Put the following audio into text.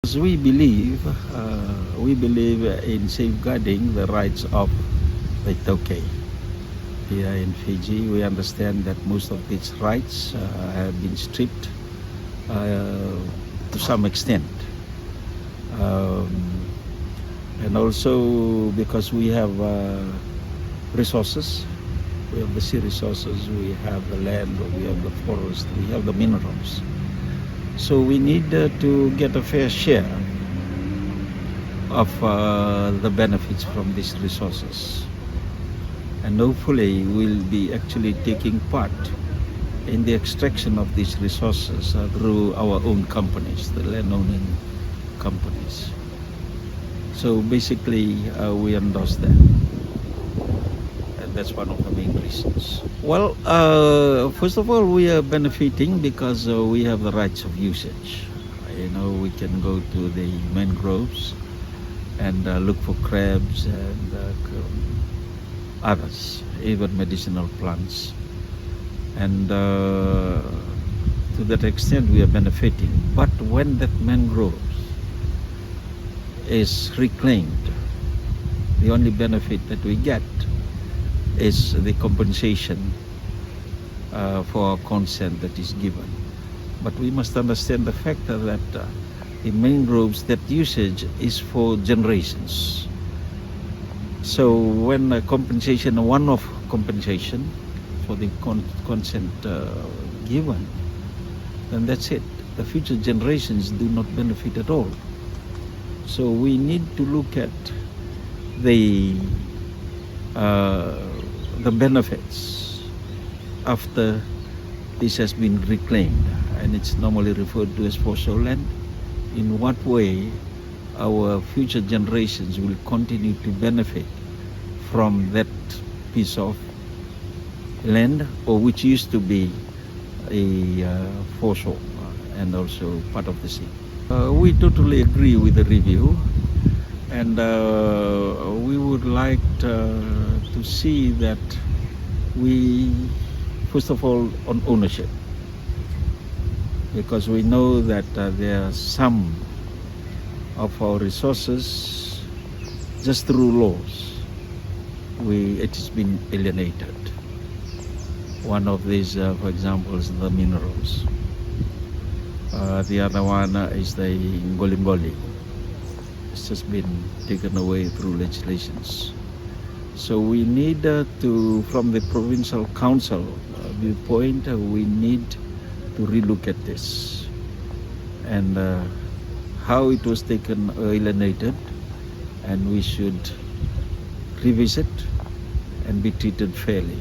As we believe in safeguarding the rights of the iTaukei. Here in Fiji, we understand that most of these rights have been stripped to some extent. And also because we have resources, we have the sea resources, we have the land, we have the forest, we have the minerals. So we need to get a fair share of the benefits from these resources. And hopefully we'll be actually taking part in the extraction of these resources through our own companies, the landowning companies. So basically we endorse that. And that's one of the main reasons. Well, first of all, we are benefiting because we have the rights of usage. You know, we can go to the mangroves and look for crabs and others, even medicinal plants. And to that extent we are benefiting. But when that mangrove is reclaimed, the only benefit that we get is the compensation for our consent that is given. But we must understand the fact that the mangroves, that usage is for generations. So when a compensation, a one-off compensation for the consent given, then that's it. The future generations do not benefit at all. So we need to look at the benefits after this has been reclaimed, and it's normally referred to as fossil land. In what way our future generations will continue to benefit from that piece of land, or which used to be a fossil and also part of the sea. We totally agree with the review, and we would like to see that we, first of all, on ownership, because we know that there are some of our resources, just through laws, it has been alienated. One of these, for example, is the minerals. The other one is the ngolimboli. It's just been taken away through legislations. So we need to, from the provincial council viewpoint, we need to relook at this and how it was taken, alienated, and we should revisit and be treated fairly.